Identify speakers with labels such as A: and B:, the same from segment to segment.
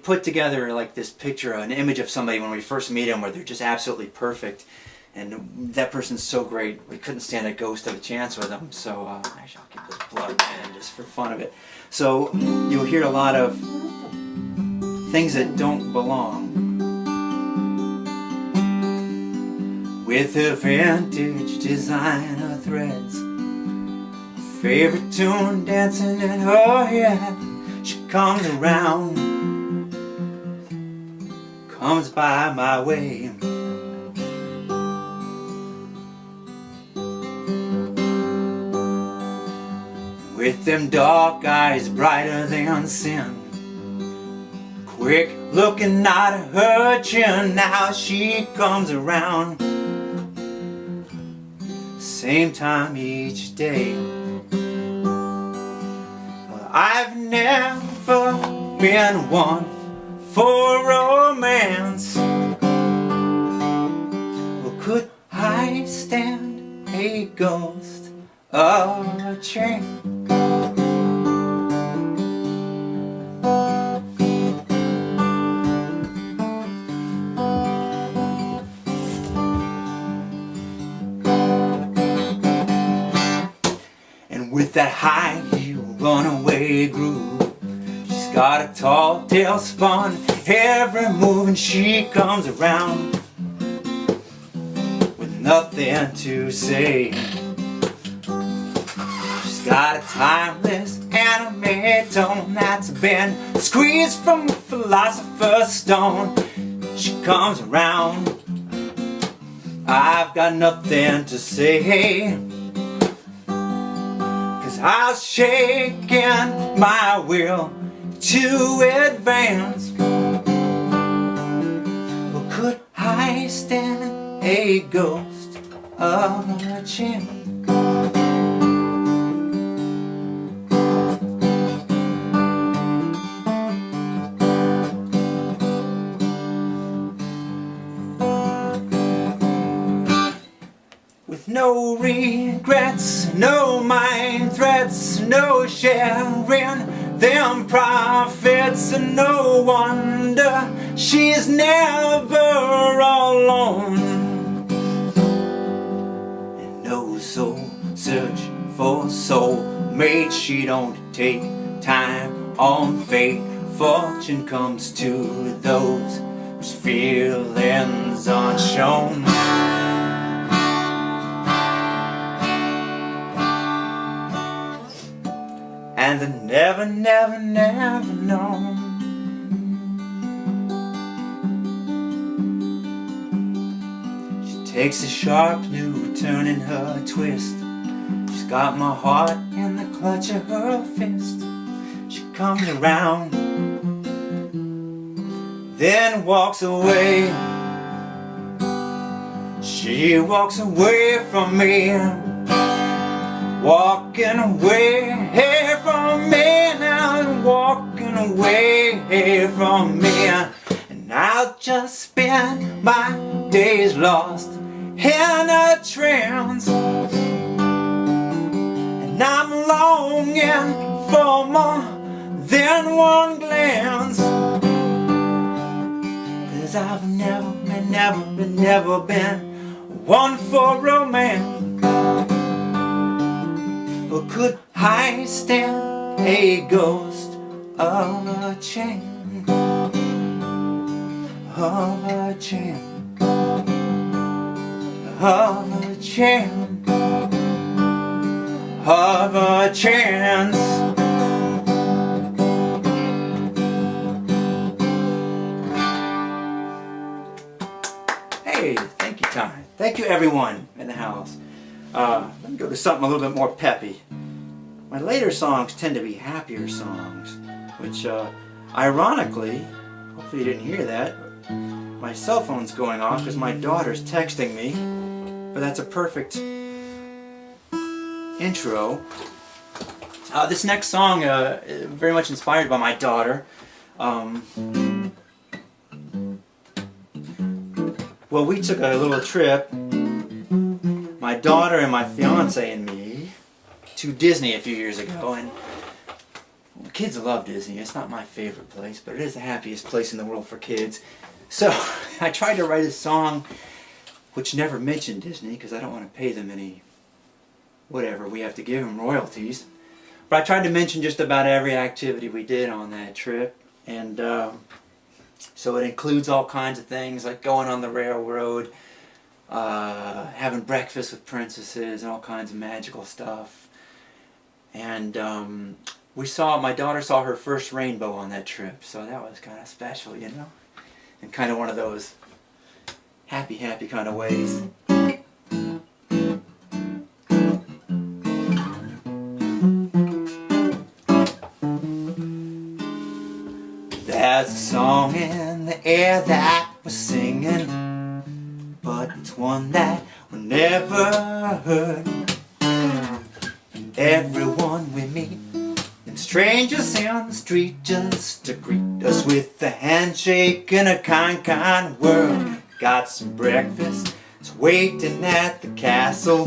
A: put together like this picture, an image of somebody when we first meet them where they're just absolutely perfect. And that person's so great, we couldn't stand a ghost of a chance with them. So actually I'll keep this plugged in just for fun of it. So you'll hear a lot of things that don't belong. With her vintage designer threads, favorite tune dancing in her head, she comes around, comes by my way. With them dark eyes brighter than sin, quick looking out of her chin, now she comes around, same time each day. Well, I've never been one for romance. Well, could I stand a ghost of a chance? With that high heel runaway groove, she's got a tall tale spun every move, and she comes around with nothing to say. She's got a timeless anime tone that's been squeezed from a philosopher's stone. She comes around, I've got nothing to say. I was shaking my will to advance. Well, could I stand a ghost of a chance? With no regrets, no mind threats, no sharing them profits, and no wonder she's never alone. And no soul search for soulmate, she don't take time on fate. Fortune comes to those whose feelings aren't shown. And I never, never, never known. She takes a sharp new turn in her twist. She's got my heart in the clutch of her fist. She comes around, then walks away. She walks away from me, walking away from me now, walking away from me. And I'll just spend my days lost in a trance, and I'm longing for more than one glance. 'Cause I've never been one for romance. Or could I stand a ghost of a chance? Of a chance, of a chance, of a chance. Hey, thank you, Ty. Thank you, everyone in the house. Let me go to something a little bit more peppy. My later songs tend to be happier songs, which ironically, hopefully you didn't hear that, my cell phone's going off because my daughter's texting me, but that's a perfect intro. This next song very much inspired by my daughter. Well, we took a little trip, my daughter and my fiance and me, to Disney a few years ago, and kids love Disney. It's not my favorite place, but it is the happiest place in the world for kids. So I tried to write a song which never mentioned Disney because I don't want to pay them any whatever. We have to give them royalties. But I tried to mention just about every activity we did on that trip. And so it includes all kinds of things like going on the railroad, having breakfast with princesses and all kinds of magical stuff. And my daughter saw her first rainbow on that trip, so that was kind of special, you know, in kind of one of those happy kind of ways. There's a song in the air that we're singing, but it's one that we never heard. And everyone we meet, them strangers in the street, just to greet us with a handshake and a kind word. Got some breakfast, it's waiting at the castle,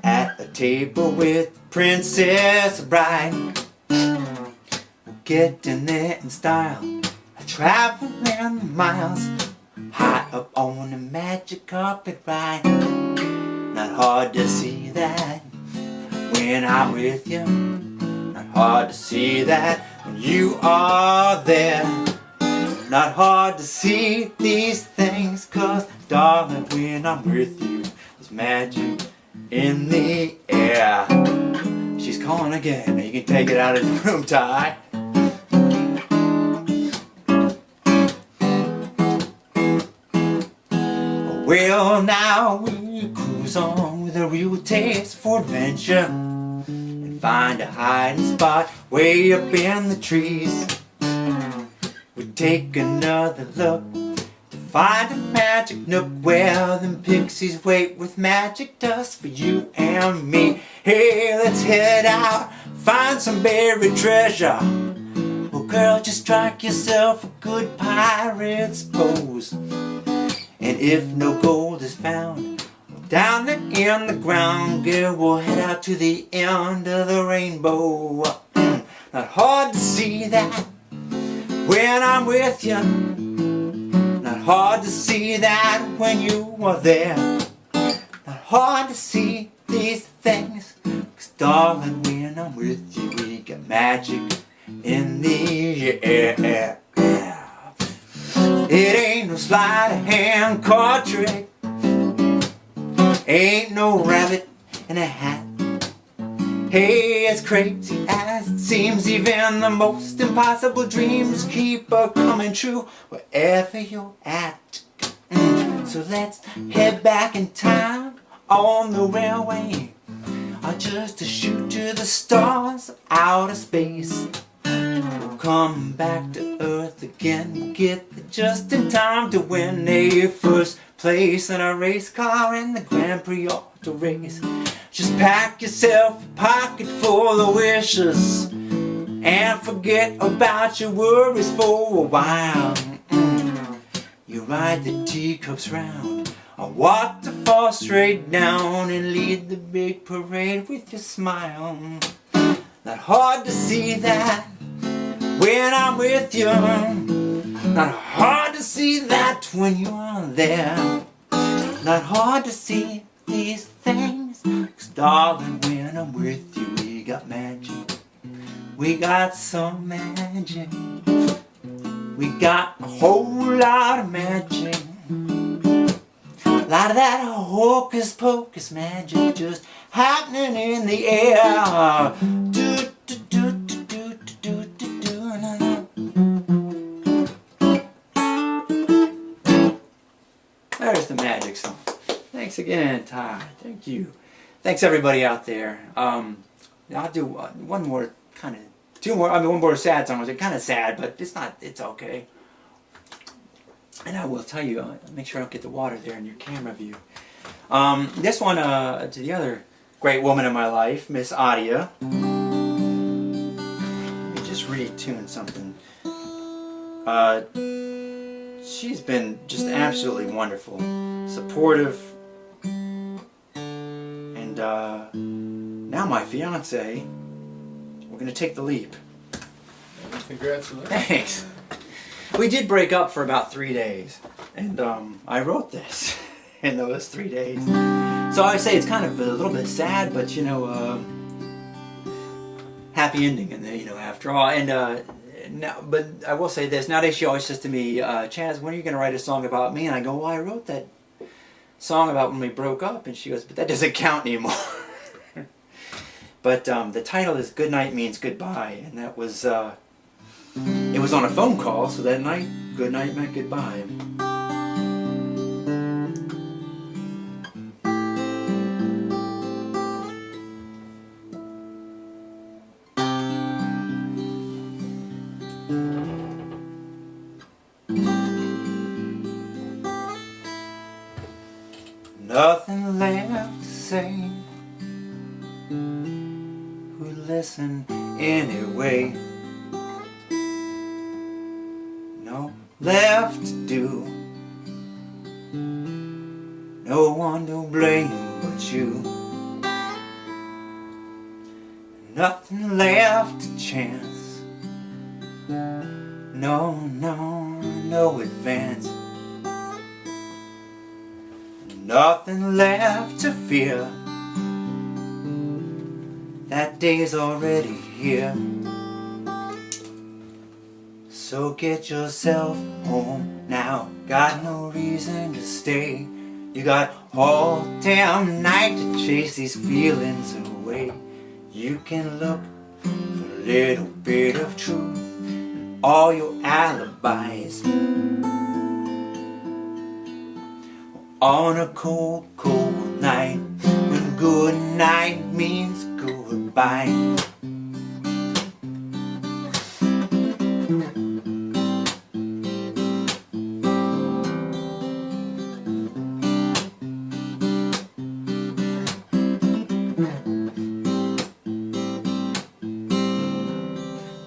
A: at a table with Princess Bride. Getting there in style, traveling miles, high up on the magic carpet ride. Not hard to see that when I'm with you, not hard to see that when you are there. Not hard to see these things, 'cause darling, when I'm with you, there's magic in the air. She's calling again. You can take it out of the room, Ty. Well, now we cruise on with a real taste for adventure and find a hiding spot way up in the trees. We take another look to find a magic nook where them pixies wait with magic dust for you and me. Hey, let's head out, find some buried treasure. Well, girl, just strike yourself a good pirate's pose. And if no gold is found down there in the ground, girl, we'll head out to the end of the rainbow. Not hard to see that when I'm with you, not hard to see that when you are there. Not hard to see these things, 'cause darling, when I'm with you, we got magic in the air. It ain't no sleight of hand card trick, ain't no rabbit in a hat. Hey, as crazy as it seems, even the most impossible dreams keep coming true wherever you're at. So let's head back in time on the railway, or just to shoot to the stars of outer space. We'll come back to Earth again, we'll get there just in time to win a first place in a race car in the Grand Prix auto race. Just pack yourself a pocket full of wishes and forget about your worries for a while. You ride the teacups round, or walk the fall straight down, and lead the big parade with your smile. Not hard to see that when I'm with you, not hard to see that when you're there. Not hard to see these things, 'cause darling, when I'm with you, we got magic. We got some magic. We got a whole lot of magic. A lot of that hocus pocus magic just happening in the air. There's the magic song. Thanks again, Ty. Thank you. Thanks everybody out there. I'll do one more one more sad song. It's kind of sad, but it's okay. And I will tell you, make sure I don't get the water there in your camera view. This one to the other great woman in my life, Miss Adia. Let me just retune something. She's been just absolutely wonderful, supportive, and now my fiance. We're gonna take the leap.
B: Congratulations.
A: Thanks. We did break up for about 3 days, and I wrote this in those 3 days. So I would say it's kind of a little bit sad, but you know, happy ending, and you know, after all. And now, but I will say this: nowadays she always says to me, "Chaz, when are you going to write a song about me?" And I go, "Well, I wrote that song about when we broke up," and she goes, "But that doesn't count anymore." But the title is "Good Night Means Goodbye," and that was it was on a phone call, so that night, good night meant goodbye. Nothing left to say. Who'd listen anyway? No left to do. No one to blame but you. Nothing left to chance. No, no, no advance. Nothing left to fear. That day's already here. So get yourself home now. Got no reason to stay. You got all damn night to chase these feelings away. You can look for a little bit of truth in all your alibis. On a cold, cold night, when good night means goodbye.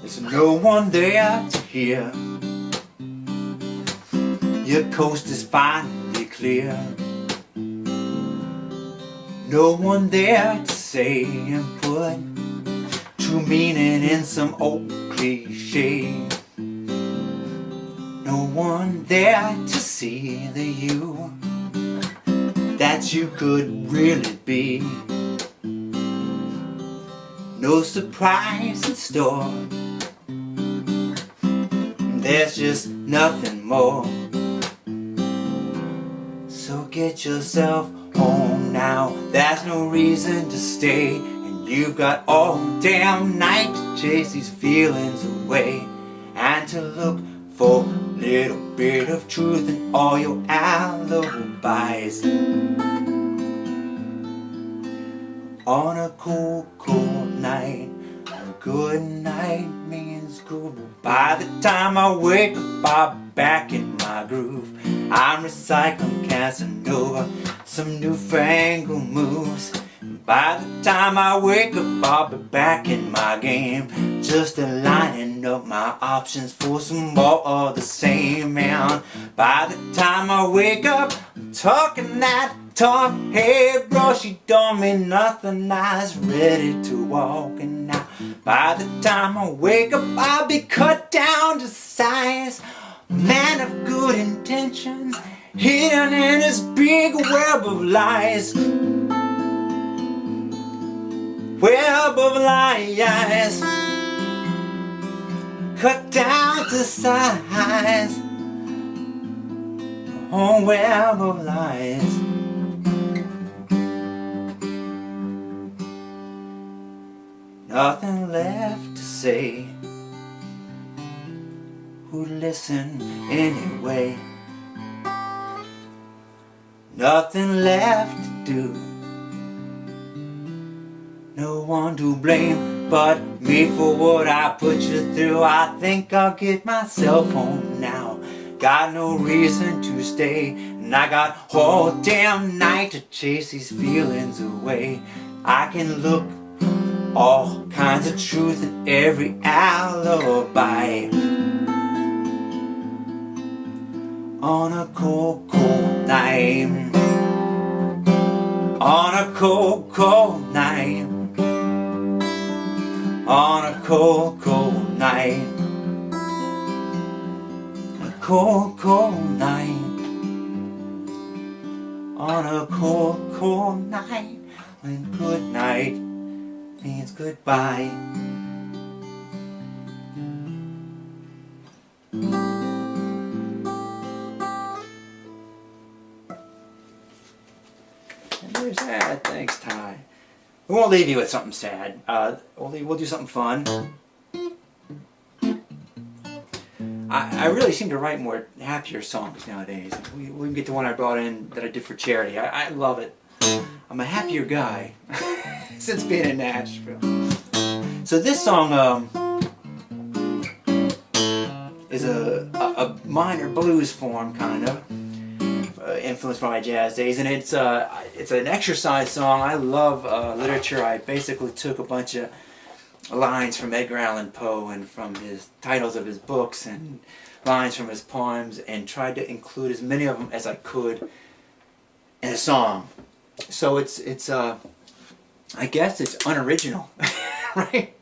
A: There's no one there to hear. Your coast is finally clear. No one there to say and put true meaning in some old cliche. No one there to see the you that you could really be. No surprise in store. There's just nothing more. So get yourself home now. There's no reason to stay, and you've got all damn night to chase these feelings away, and to look for a little bit of truth in all your alibis. On a cold, cold night, a good night means good. By the time I wake up, I'll be back in my groove. I'm recycling Casanova, some newfangled moves. By the time I wake up, I'll be back in my game, just lining up my options for some more of the same. And by the time I wake up, I'm talking that talk. Hey bro, she don't mean nothing. I was ready to walk, and now by the time I wake up, I'll be cut down to size. Man of good intentions, hidden in this big web of lies. Web of lies, cut down to size. Oh, web of lies. Nothing left to say. Who'd listen anyway? Nothing left to do. No one to blame but me for what I put you through. I think I'll get myself home now. Got no reason to stay, and I got all damn night to chase these feelings away. I can look all kinds of truth in every alibi. On a cold, cold night. On a cold, cold night. On a cold, cold night. cold, cold night. On a cold, cold night, when good night means goodbye. And there's that. Thanks, Ty. We won't leave you with something sad. We'll do something fun. I really seem to write more happier songs nowadays. We can get to one I brought in that I did for charity. I love it. I'm a happier guy since being in Nashville. So this song is a minor blues form, kind of influenced by my jazz days, and it's an exercise song. I love literature. I basically took a bunch of lines from Edgar Allan Poe and from his titles of his books and lines from his poems and tried to include as many of them as I could in a song. So it's I guess it's unoriginal, right?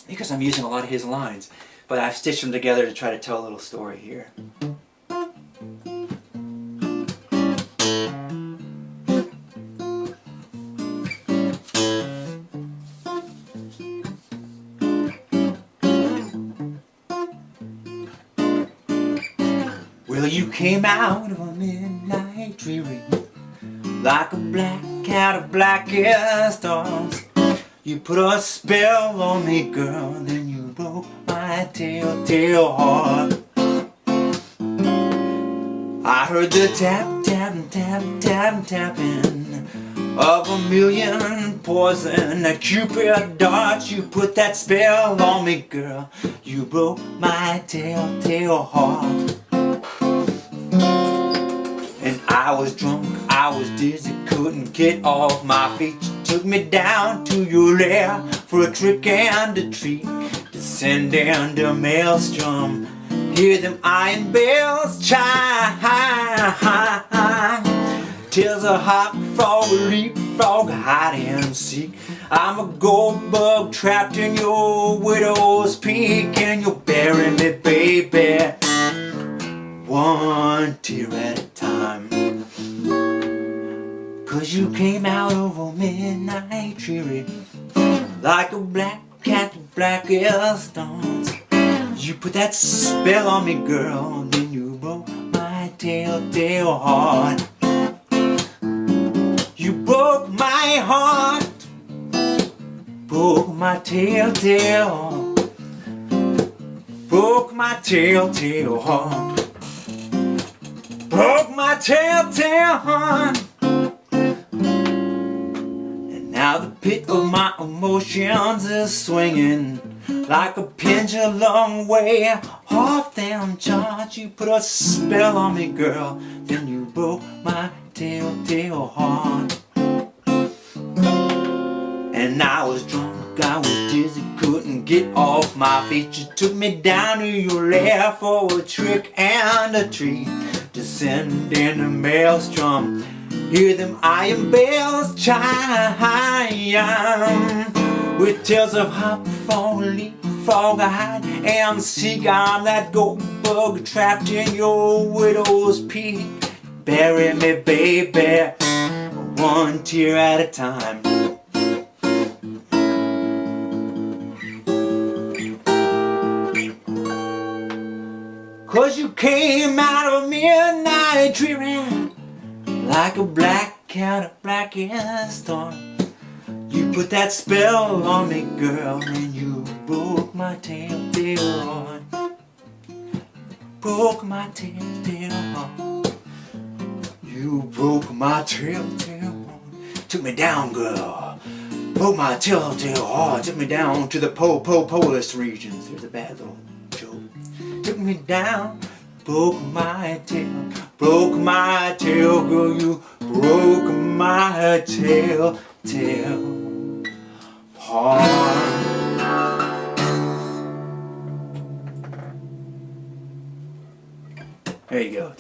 A: Because I'm using a lot of his lines, but I've stitched them together to try to tell a little story here. Well, you came out of a midnight dreary, like a black cat of blackest stars. You put a spell on me, girl, then you broke my telltale heart. I heard the tap, tap, tap, tap, tapping of a million poison Cupid darts. You put that spell on me, girl, you broke my telltale heart. And I was drunk, I was dizzy, couldn't get off my feet. You took me down to your lair for a trick and a treat. Descending the maelstrom, hear them iron bells chime. Tears a hop frog, leapfrog, hide and seek. I'm a gold bug trapped in your widow's peak, and you'll bury me, baby, one tear at a time. 'Cause you came out of a midnight dreary, like a black cat with blackest stars. You put that spell on me, girl, then you broke my telltale heart. You broke my heart, broke my telltale heart, broke my telltale heart, broke my telltale heart. And now the pit of my emotions is swinging like a pendulum way off them charts. You put a spell on me, girl, then you broke my telltale heart. And I was drunk, I was dizzy, couldn't get off my feet. You took me down to your lair for a trick and a treat. Descending the maelstrom, hear them iron bells chime. With tales of hop frog, leapfrog, hide and seek. I'm that gold bug trapped in your widow's peak. Bury me, baby, one tear at a time. 'Cause you came out of midnight dreary, like a black cat of blackest storm. You put that spell on me, girl, and you broke my telltale heart. Broke my telltale heart. You broke my telltale heart. Took me down, girl. Broke my telltale heart. Took me down to the polus regions. There's a bad little joke. Took me down. Broke my tail. Broke my tail, girl. You broke my telltale heart. There you go.